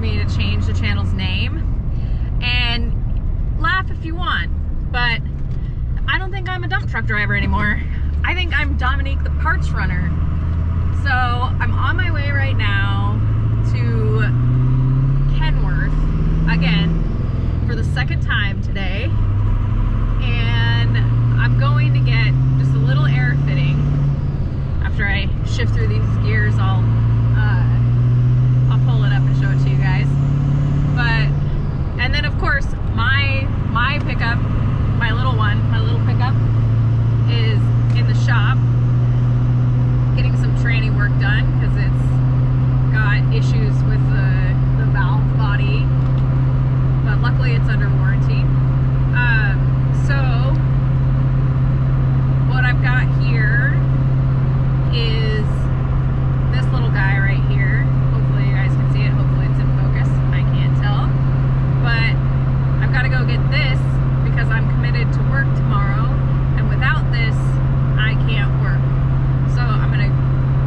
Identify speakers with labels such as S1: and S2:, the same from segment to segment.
S1: me to change the channel's name. And laugh if you want, but I don't think I'm a dump truck driver anymore. I think I'm Dauminique the Parts Runner. So I'm on my way right now to Kenworth again for the second time today. And I'm going to get just a little air fitting. After I shift through these gears, I'll pull it up and show it to you guys. And then of course my pickup, my little pickup is in the shop getting some tranny work done because it's got issues with the valve body, but luckily it's under warranty. So what I've got here is this little guy right here. Hopefully you guys can see it. Hopefully it's in focus. I can't tell. But I've got to go get this because I'm committed to work tomorrow. And without this, I can't work. So I'm going to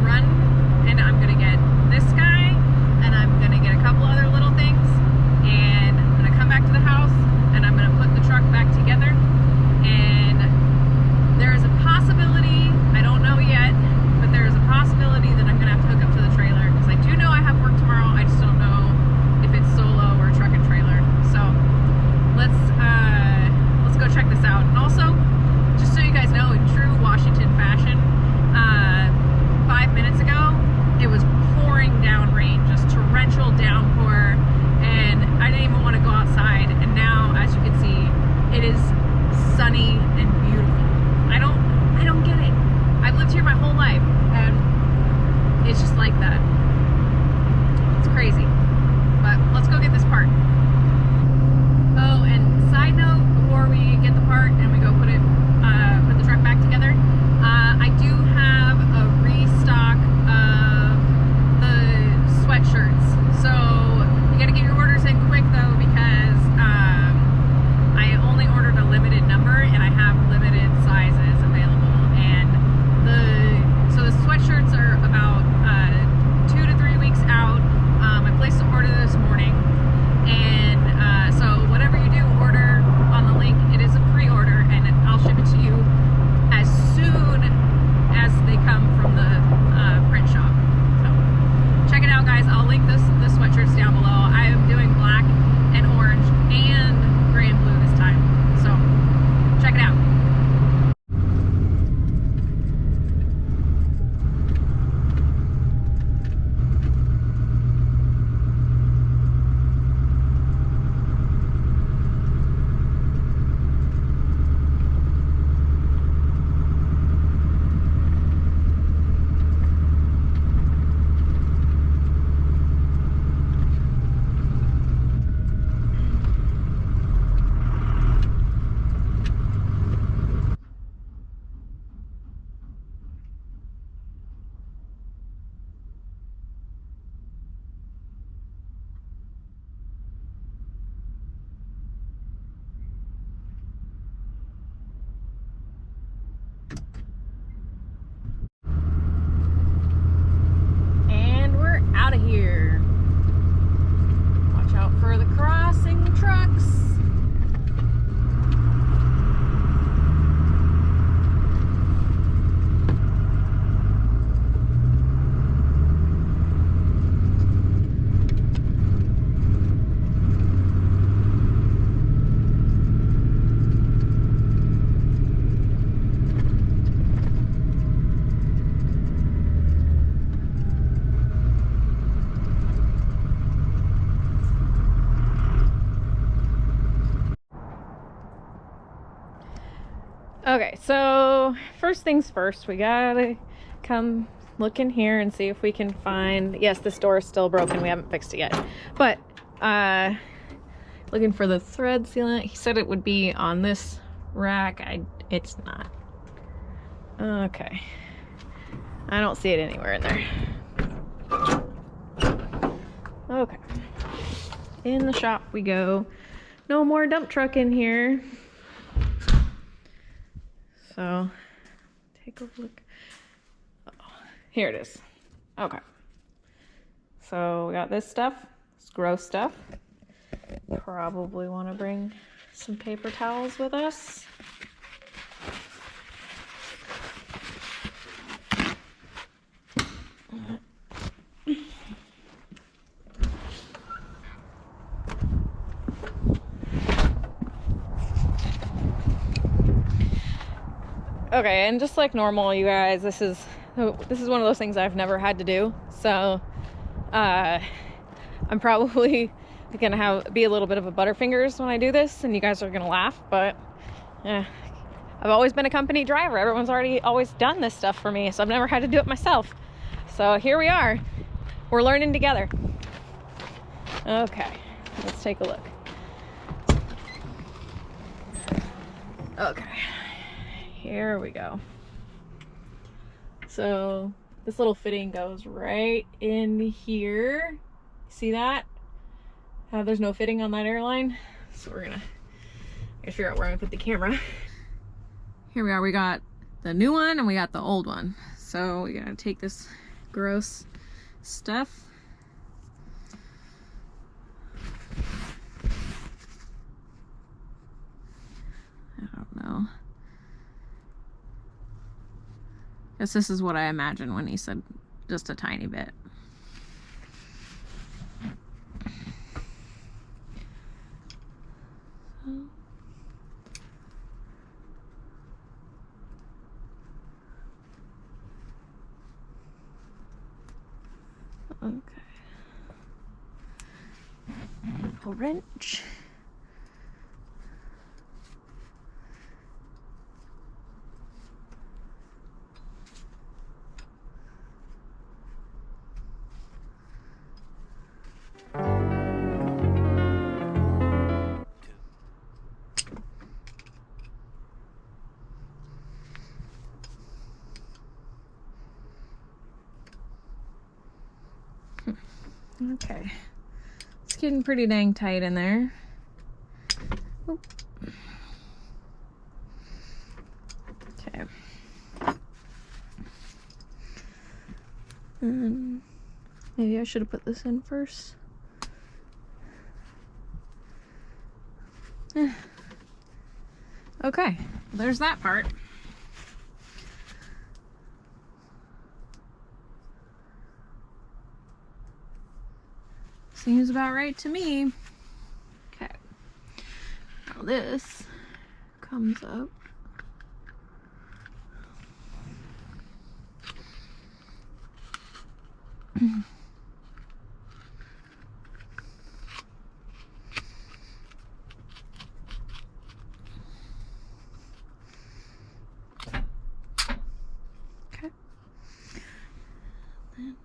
S1: run and I'm going to get this guy and I'm going to get a couple other little things. And I'm going to come back to the house and I'm going to put the truck back together. And there is a possibility, I don't know yet, but there is a possibility that I'm gonna have to hook up to the trailer because I do know I have work tomorrow. I just don't know if it's solo or truck and trailer. So let's go check this out. And also, just so you guys know, in true Washington fashion, 5 minutes ago it was pouring down rain, just torrential downpour, and I didn't even want to go outside. And now, as you can see, it is sunny and beautiful. I don't get it. I've lived here my whole life and it's just like that. It's crazy. But let's go get this part. Oh, and side note, before we get the part and we go put the truck back together, I do have a restock of the sweatshirts. So you gotta get your orders in quick though, because I only ordered a limited number and I have limited sizes available. And so the sweatshirts are about 2 to 3 weeks out. I placed the order this morning, and so whatever you do order on the link, it is a pre-order, and I'll ship it to you as soon as they come from the print shop. So check it out, guys. I'll link the sweatshirts down below. I am doing black and orange and gray and blue this time, so check it out. Out of here. Watch out for the crossing trucks. Okay, so first things first, we gotta come look in here and see if we can find, yes, this door is still broken, we haven't fixed it yet, but looking for the thread sealant. He said it would be on this rack. It's not. Okay, I don't see it anywhere in there. Okay, in the shop we go. No more dump truck in here. So take a look. Oh, here it is. Okay. So we got this stuff. It's gross stuff. Probably want to bring some paper towels with us. Okay, and just like normal, you guys, this is one of those things I've never had to do, so I'm probably gonna be a little bit of a butterfingers when I do this, and you guys are gonna laugh, but yeah, I've always been a company driver. Everyone's always done this stuff for me, so I've never had to do it myself. So here we are, we're learning together. Okay, let's take a look. Okay. Here we go. So this little fitting goes right in here. See that? There's no fitting on that airline. So we're gonna figure out where I'm gonna put the camera. Here we are, we got the new one and we got the old one. So we're gonna take this gross stuff. I don't know. Guess this is what I imagined when he said just a tiny bit. Okay. A wrench. Okay, it's getting pretty dang tight in there. Oop. Okay. Maybe I should have put this in first. Okay, there's that part. Seems about right to me. Okay. Now this comes up. Okay. Then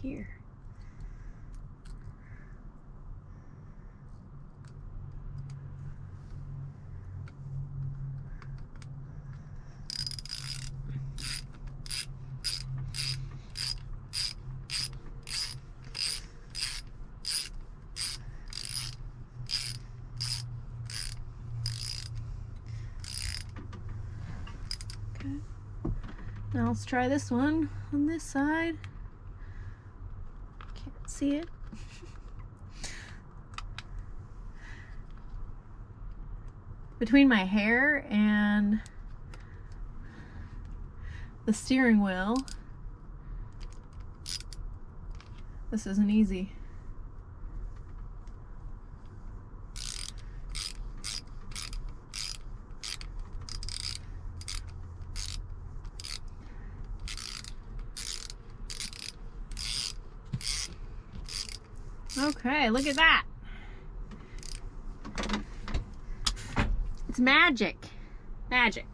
S1: here. Okay. Now let's try this one on this side. Can't see it. Between my hair and the steering wheel, this isn't easy. Okay, look at that. It's magic. Magic.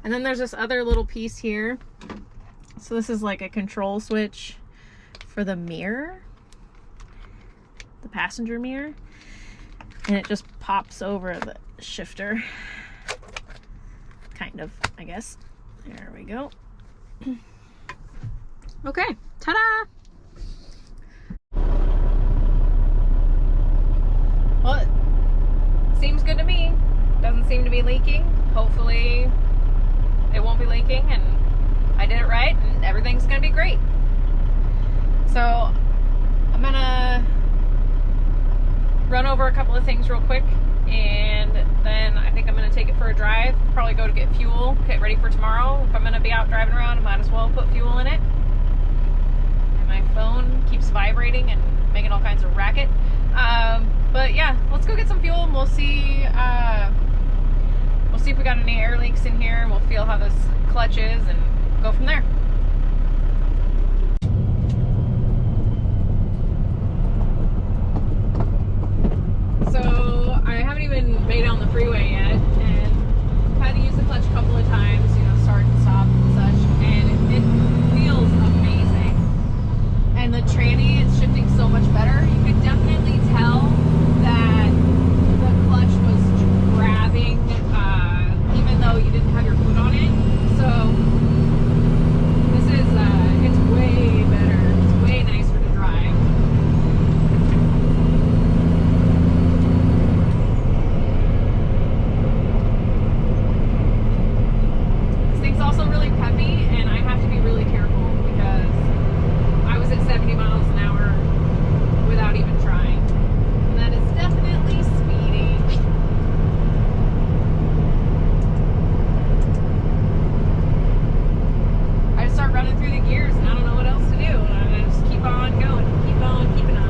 S1: And then there's this other little piece here. So this is like a control switch for the mirror. The passenger mirror. and it just pops over the shifter. Kind of, I guess. There we go. Okay, ta-da! Well, it seems good to me. Doesn't seem to be leaking. Hopefully it won't be leaking and I did it right and everything's gonna be great. So I'm gonna run over a couple of things real quick, and then I think I'm gonna take it for a drive, probably go to get fuel, get ready for tomorrow. If I'm gonna be out driving around, I might as well put fuel in it. And my phone keeps vibrating and making all kinds of racket. But yeah, let's go get some fuel and we'll see if we got any air leaks in here, and we'll feel how this clutch is and go from there. So I haven't even made it on the freeway yet, and had to use the clutch a couple of times, you know, start and stop and such, and it feels amazing. And the tranny, it's shifting so much better. You could definitely tell that the clutch was grabbing, even though you didn't have your foot on it. So this is, it's way better. It's way nicer to drive. This thing's also really peppy, and I have to be really careful because I was at 70 miles an hour without even trying. And that is definitely speeding. I just start running through the gears and I don't know what else to do. And I just keep on going, keep on keeping on.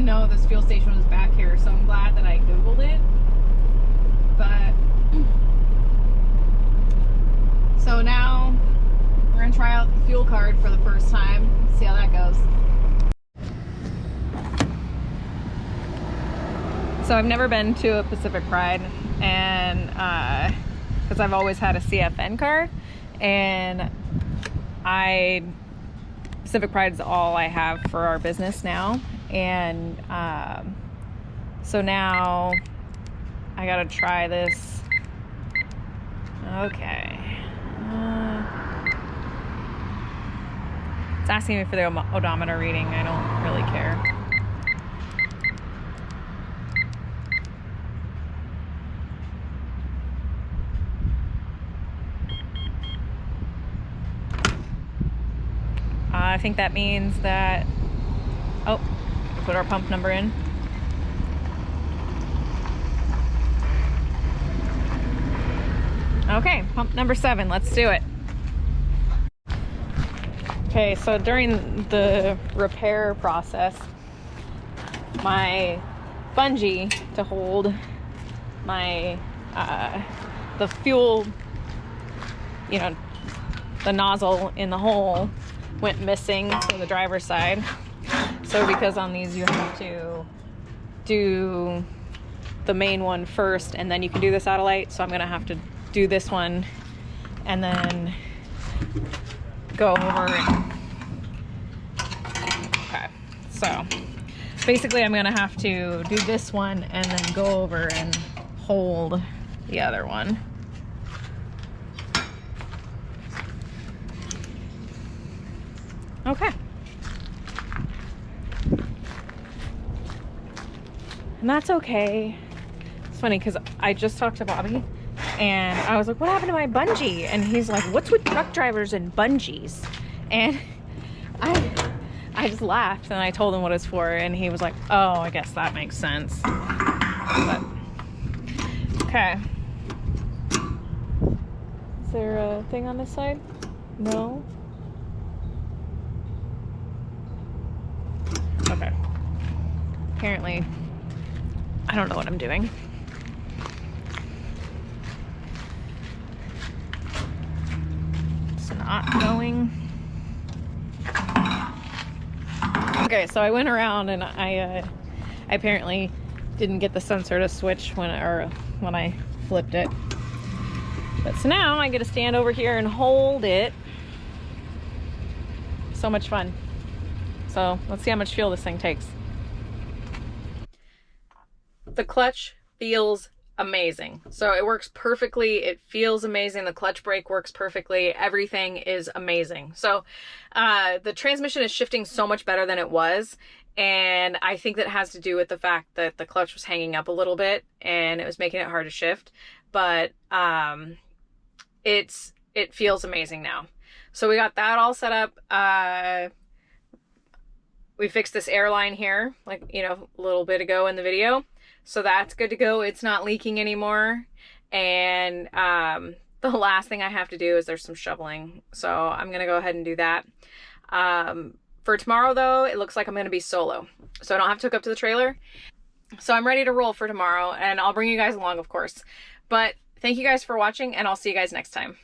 S1: Know this fuel station was back here, so I'm glad that I googled it. But so now we're gonna try out the fuel card for the first time, see how that goes. So I've never been to a Pacific Pride, and because I've always had a CFN card, and Pacific Pride is all I have for our business now. And so now I gotta try this. Okay. It's asking me for the odometer reading. I don't really care. I think that means that, oh, put our pump number in. Okay, pump number 7, let's do it. Okay, so during the repair process, my bungee to hold my, the fuel, you know, the nozzle in the hole went missing for the driver's side. So because on these you have to do the main one first and then you can do the satellite, so I'm gonna have to do this one and then go over and, okay, so basically I'm gonna have to do this one and then go over and hold the other one. Okay. And that's okay. It's funny because I just talked to Bobby and I was like, what happened to my bungee? And he's like, what's with truck drivers and bungees? And I just laughed and I told him what it's for, and he was like, oh, I guess that makes sense. But, okay. Is there a thing on this side? No? Okay. Apparently, I don't know what I'm doing. It's not going. Okay, so I went around and I apparently didn't get the sensor to switch when I flipped it. But so now I get to stand over here and hold it. So much fun. So let's see how much fuel this thing takes. The clutch feels amazing. So it works perfectly. It feels amazing. The clutch brake works perfectly. Everything is amazing. So the transmission is shifting so much better than it was. And I think that has to do with the fact that the clutch was hanging up a little bit and it was making it hard to shift. But it feels amazing now. So we got that all set up. We fixed this airline here, like, you know, a little bit ago in the video. So that's good to go. It's not leaking anymore. And the last thing I have to do is there's some shoveling. So I'm going to go ahead and do that. For tomorrow, though, it looks like I'm going to be solo. So I don't have to hook up to the trailer. So I'm ready to roll for tomorrow. And I'll bring you guys along, of course. But thank you guys for watching, and I'll see you guys next time.